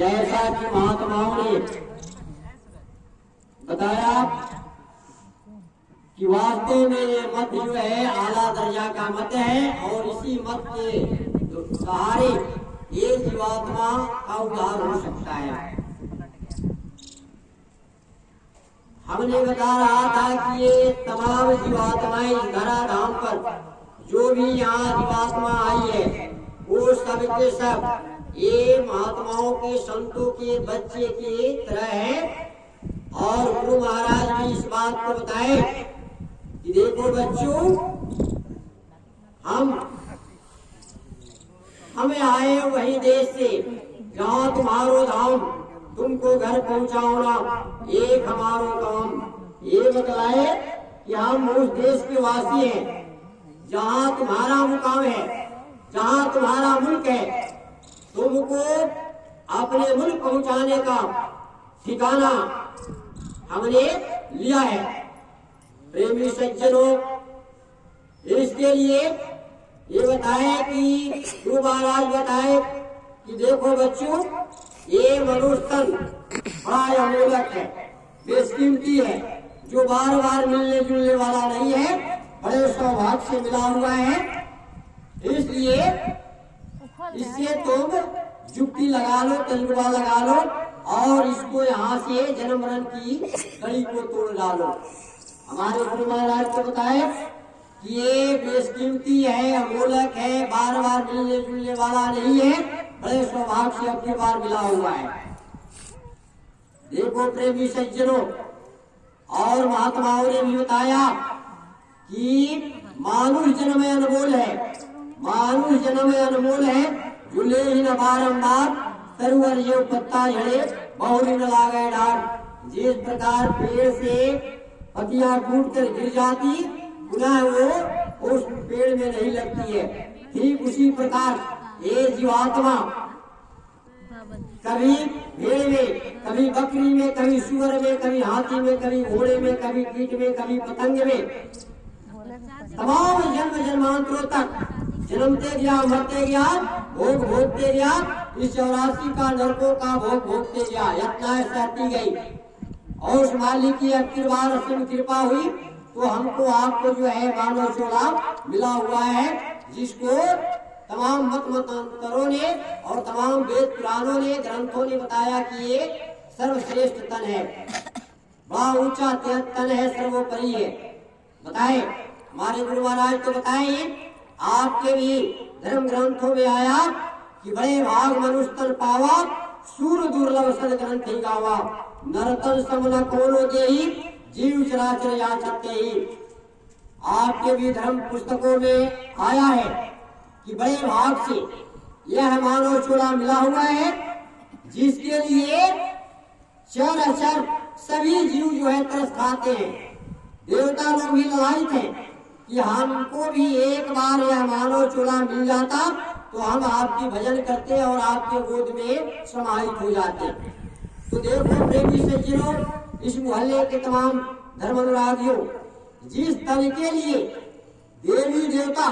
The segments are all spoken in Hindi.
जैसा कि महात्माओं ने बताया कि वास्तव में ये मत जो है आला दर्जा का मत है और इसी मत के सहारे ये जीवात्मा का उद्धार हो सकता है। हमने बता रहा था कि ये तमाम जीवात्माएं इस धराधाम पर जो भी यहाँ जीवात्मा आई है वो सब के सब ये महात्माओं के संतों के बच्चे की तरह है। और गुरु महाराज भी इस बात को बताए कि देखो बच्चों, हमें आए वही देश से जहाँ तुम्हारो धाम, तुमको घर पहुँचाओना एक हमारो काम। ये बतलाए कि हम उस देश के वासी हैं जहाँ तुम्हारा मुकाम है, जहाँ तुम्हारा मुल्क है। तुमको अपने मुल्क पहुँचाने का ठिकाना हमने लिया है। प्रेमी सज्जनों, इसके लिए ये बताए कि गुरु महाराज बताए कि देखो बच्चों, ये मनुष्य तन बड़ा अमूल्य है, बेशकीमती है, जो बार बार मिलने जुलने वाला नहीं है, बड़े सौभाग्य से मिला हुआ है। इसलिए इससे तुम जुक्ति लगा लो, तजुर्बा लगा लो और इसको यहाँ से जन्म मरण की कड़ी को तोड़ डालो। हमारे गुरु महाराज को बताए कि ये बेशकीमती है, अमूलक है, बार बार मिलने जुलने वाला नहीं है, बड़े सौभाग्य से अपनी बार मिला हुआ है। देखो प्रेमी सज्जनों, और महात्माओं ने भी बताया कि मानुष जन्म अनमोल है, मानुष जन्म अनमोल है, झूले ही न बारम्बार तरवर जो पत्ता झड़े बहुरी न लागे डार। जिस प्रकार पेड़ से पत्तियां टूट कर गिर जाती, पुनः वो उस पेड़ में नहीं लगती है, ठीक उसी प्रकार ये जीवात्मा कभी भेड़ में, कभी बकरी में, कभी सुअर में, कभी हाथी में, कभी घोड़े में, कभी कीट में, कभी पतंग में, तमाम जन्म जन्मांतरों तक जन्मते गया, मरते गया, भोग भोगते गया, इस 84 का नरकों का भोग भोगते गया, यातनाएं सहती गई। और उस मालिक की अखिर बार असीम कृपा हुई तो हमको आपको जो है मानव चोला मिला हुआ है, जिसको तमाम मत मतांतरों ने और तमाम वेद पुराणों ने, ग्रंथों ने बताया कि ये सर्वश्रेष्ठ तन है, बड़ा ऊंचा तन है, सर्वोपरि है। बताए हमारे गुरु महाराज तो बताए, आपके भी धर्म ग्रंथों में आया कि बड़े भाग मनुष्य तन पावा, सूर दुर्लभ सद ग्रंथ ही गावा, नरतन समन कोनो देही, जीव चराचर याचते ही। आपके भी धर्म पुस्तकों में आया है कि बड़े भाग से यह मानव चोला मिला हुआ है, जिसके लिए चर अचर सभी जीव जो है तरस खाते हैं। देवता लोग भी ललायित हैं कि हमको भी एक बार यह मानव चोला मिल जाता तो हम आपकी भजन करते और आपके गोद में समाहित हो जाते। तो देखो प्रेमी सज्जनों, इस मोहल्ले के तमाम धर्म अनुरागियों, जिस तन के लिए देवी देवता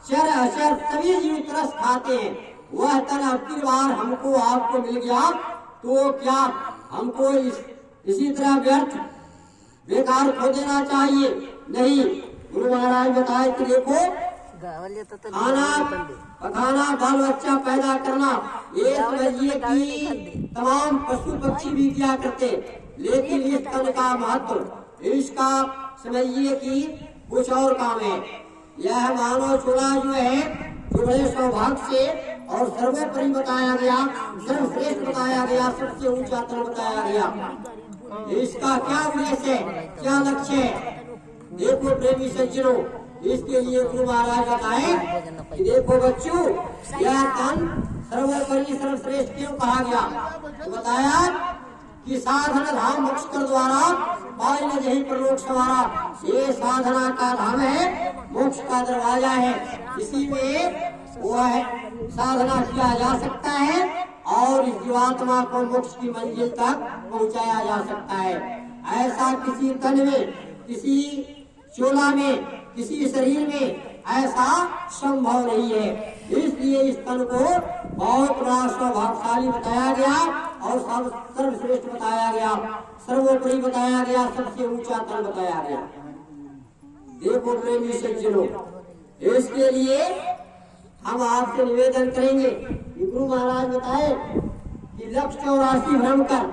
चर अचर सभी जीव तरस खाते हैं, वह तन अब की बार हमको आपको मिल गया तो क्या हमको इसी तरह व्यर्थ बेकार खो देना चाहिए? नहीं। गुरु महाराज बताए कि देखो, खाना पकाना, बाल बच्चा पैदा करना, ये समझिए कि तमाम पशु पक्षी भी किया करते, लेकिन इस तन का महत्व, इसका समझिए कि कुछ और काम है। यह मानव चोला जो है, जो बड़े सौभाग्य से और सर्वोपरि बताया गया, सर्वश्रेष्ठ बताया गया, सबसे ऊंचा तन बताया गया, इसका क्या उद्देश्य है, क्या लक्ष्य है? देखो प्रेमी सज्जनों, इसके लिए गुरु महाराज बताए कि देखो बच्चों, यह तन सर्वोपरि सर्वश्रेष्ठ क्यों कहा गया? तो बताया कि साधन धाम मोक्ष कर द्वारा पाई न जही परलोक सवारा। ये साधना का धाम है, मोक्ष का दरवाजा है, इसी में वह साधना किया जा सकता है और इस जीवात्मा को मोक्ष की मंजिल तक पहुंचाया जा सकता है। ऐसा किसी तन में, किसी चोला में, किसी शरीर में ऐसा संभव नहीं है। इसलिए इस तन को बहुत बड़ा सौभाग्यशाली बताया गया और सर्वश्रेष्ठ बताया गया, सर्वोपरि बताया गया, सबसे ऊंचा तन बताया गया। देखो प्रेमी सज्जनों, इसके लिए हम आपसे निवेदन करेंगे कि गुरु महाराज बताए कि लक्ष्य 84 भ्रम कर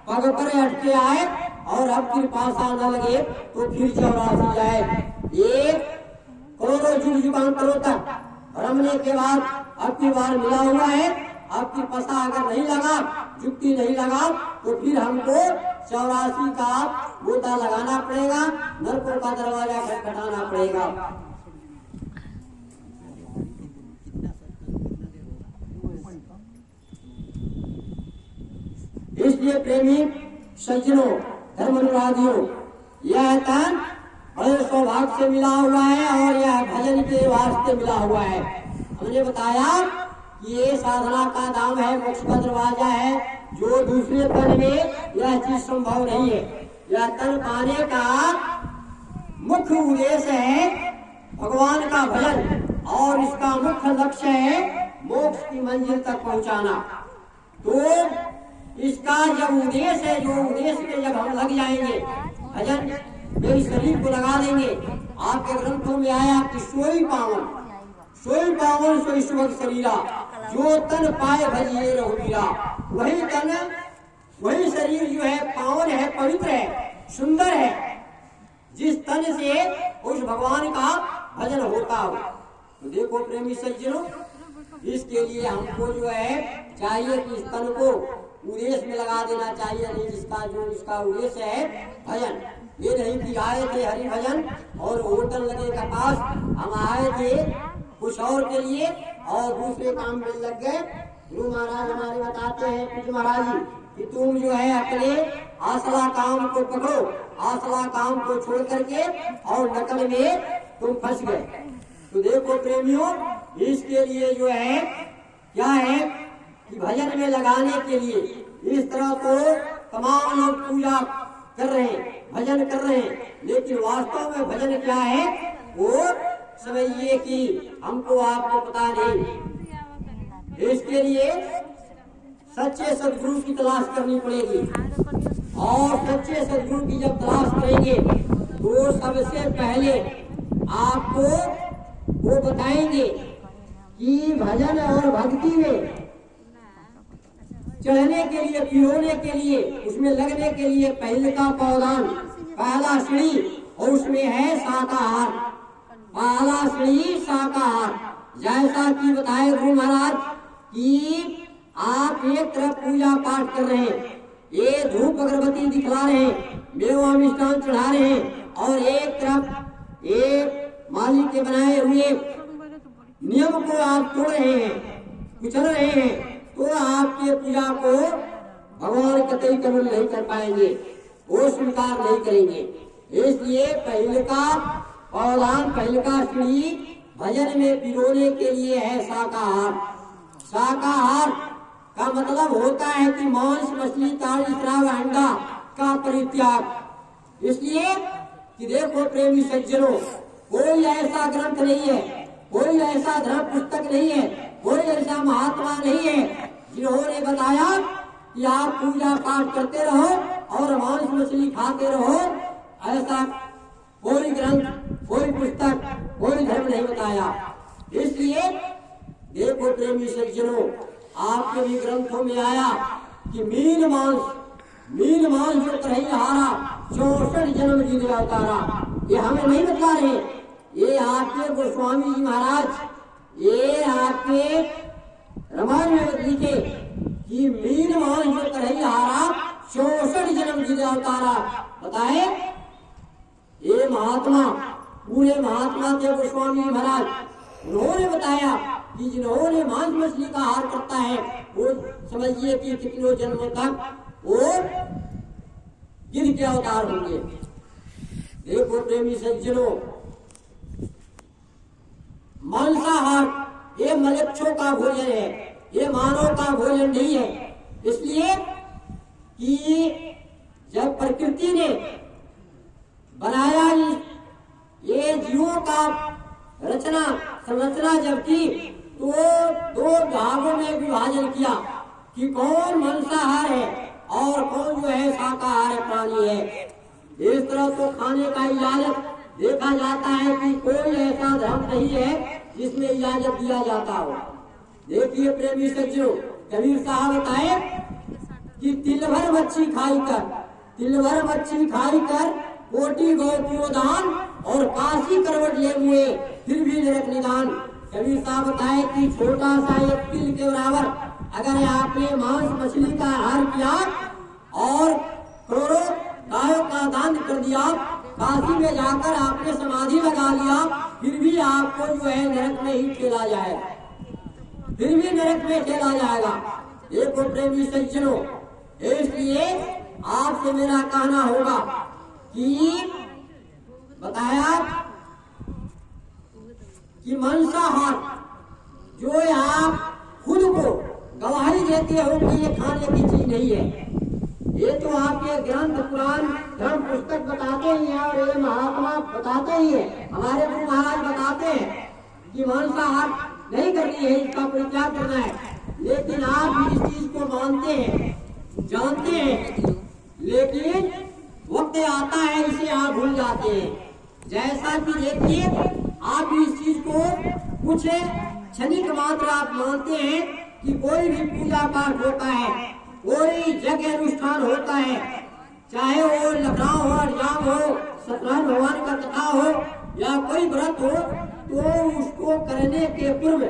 पग पर अटके आए और अब फिर पासा न लगे तो फिर 84 जाए। एक करोड़ों युग युगांतरों तक भ्रमने के बाद अब की बार मिला हुआ है। अब की पसा अगर नहीं लगा, जुक्ति नहीं लगा, तो फिर हमको 84 का गोता लगाना पड़ेगा, नरकों का दरवाजा खटखटाना पड़ेगा। इसलिए प्रेमी सज्जनों, धर्म अनुरागियों, यह तन बड़े सौभाग्य से मिला हुआ है और यह भजन के वास्ते मिला हुआ है। हमने बताया कि ये साधना का दाम है, मोक्ष का दरवाजा है, जो दूसरे तन में यह चीज संभव नहीं है। यह तन पाने का मुख्य उद्देश्य है भगवान का भजन और इसका मुख्य लक्ष्य है मोक्ष की मंजिल तक पहुंचाना। तो इसका जब उद्देश्य है, जो उद्देश्य में जब हम लग जाएंगे, भजन मेरे शरीर को लगा देंगे। आपके ग्रंथों में आया कि सोई पावन सोई सुभग शरीरा, जो तन पाए भजिए रघुवीरा। वही तन, वही शरीर जो है पावन है, पवित्र है, सुंदर है, जिस तन से उस भगवान का भजन होता हो। तो देखो प्रेमी सज्जनों, इसके लिए हमको जो है चाहिए कि इस तन को उद्देश्य में लगा देना चाहिए, नहीं जिसका उद्देश्य है भजन। ये नहीं कि आए थे हरि भजन और होटल लगे का पास, हम आए थे कुछ और के लिए और दूसरे काम में लग गए। गुरु महाराज हमारे बताते हैं, पूज्य महाराज जी, कि तुम जो है अपने आसला काम को पकड़ो, आसला काम को छोड़ करके और नकल में तुम फंस गए। तो देखो प्रेमियों, इसके लिए जो है क्या है कि भजन में लगाने के लिए इस तरह तो तमाम लोग पूजा कर रहे हैं, भजन कर रहे हैं, लेकिन वास्तव में भजन क्या है वो समझिए कि हमको आपको पता नहीं। इसके लिए सच्चे सदगुरु की तलाश करनी पड़ेगी और सच्चे सदगुरु की जब तलाश करेंगे तो सबसे पहले आपको वो बताएंगे कि भजन और भक्ति में चढ़ने के लिए, पिरोने के लिए, उसमें लगने के लिए पहले का पौधान, पहला सीढ़ी, और उसमें है शाकाहार। पहला सीढ़ी शाकाहार। जैसा कि बताए गुरु महाराज कि आप एक तरफ पूजा पाठ कर रहे हैं, ये धूप अगरबत्ती दिखला रहे हैं, मेवा मिष्ठान चढ़ा रहे हैं, और एक तरफ एक माली के बनाए हुए नियम को आप तोड़ रहे हैं, कुचल रहे हैं, तो आपके पूजा को भगवान कतई कबूल नहीं कर पाएंगे, वो स्वीकार नहीं करेंगे। इसलिए पहले का पौधान, पहले का सीढ़ी भजन में पिरोने के लिए है शाकाहार। शाकाहार का मतलब होता है कि मांस, मछली, ताड़ी, शराब, अंडा का परित्याग। इसलिए कि देखो प्रेमी सज्जनों, कोई ऐसा ग्रंथ नहीं है, कोई ऐसा धर्म पुस्तक नहीं है, कोई ऐसा महात्मा नहीं है जिन्होंने बताया कि आप पूजा पाठ करते रहो और मांस मछली खाते रहो। ऐसा कोई ग्रंथ, कोई पुस्तक, कोई धर्म नहीं बताया। इसलिए देखो प्रेमी सज्जनों, आपके भी ग्रंथों में आया कि मीन मांस जो करही हारा 64 जन्म जीने अवतारा। ये हमें नहीं बता रहे, ये आपके गोस्वामी जी महाराज, ये आपके रामायण में लिखे कि मीन मांस जो करही हारा 64 जन्म जीने अवतारा। बताए ये महात्मा, पूरे महात्मा थे गोस्वामी जी महाराज, उन्होंने बताया कि जिन्होंने मांस मछली का आहार करता है वो समझिए कि कितनों जन्मों तक वो गिर के अवतार होंगे। देखो प्रेमी सज्जनों, मांसाहार ये मलेच्छों का भोजन है, ये मानव का भोजन नहीं है। इसलिए कि जब प्रकृति ने बनाया ये जीवों का संरचना जब की तो 2 भागों में विभाजन किया। कि कौन मांसाहार है और कौन जो है शाकाहार प्राणी है। इस तरह तो खाने का इजाजत देखा जाता है कि कोई ऐसा धर्म नहीं है जिसमें इजाजत दिया जाता हो। देखिए प्रेमी सज्जनों, कबीर साहब बताए कि तिल भर मच्छी खाई कर कोटि गौ दान और काशी करवट ले हुए फिर भी नरक निदान। कबीर साहब बताए कि छोटा सा एक तिल के बराबर अगर आपने मांस मछली का आहार किया और करोड़ों गायों का दान कर दिया, काशी में जाकर आपने समाधि लगा लिया, फिर भी आपको जो है नरक में ही ठेला जाएगा, फिर भी नरक में ठेला जाएगा। देखो प्रेमी सज्जनों, इसलिए आपसे मेरा कहना होगा कि बताया कि मांसाहार जो आप खुद को गवाही देते हो कि ये खाने की चीज नहीं है, ये तो आपके ग्रंथ पुराण धर्म पुस्तक बताते ही हैं और ये महात्मा बताते ही है, हमारे गुरु महाराज बताते हैं कि मांसाहार नहीं करनी है, इसका परित्याग करना है। लेकिन आप भी इस चीज को मानते हैं, जानते हैं, लेकिन वक्त आता है इसे आप भूल जाते हैं। जैसा कि देखिए आप इस चीज को कुछ क्षणिक मात्र आप मानते हैं कि कोई भी पूजा पाठ होता है, कोई यज्ञ अनुष्ठान होता है, चाहे वो लखनऊ हो, हरियाम हो, सत्यनारायण भगवान का कथा हो या कोई व्रत हो, तो उसको करने के पूर्व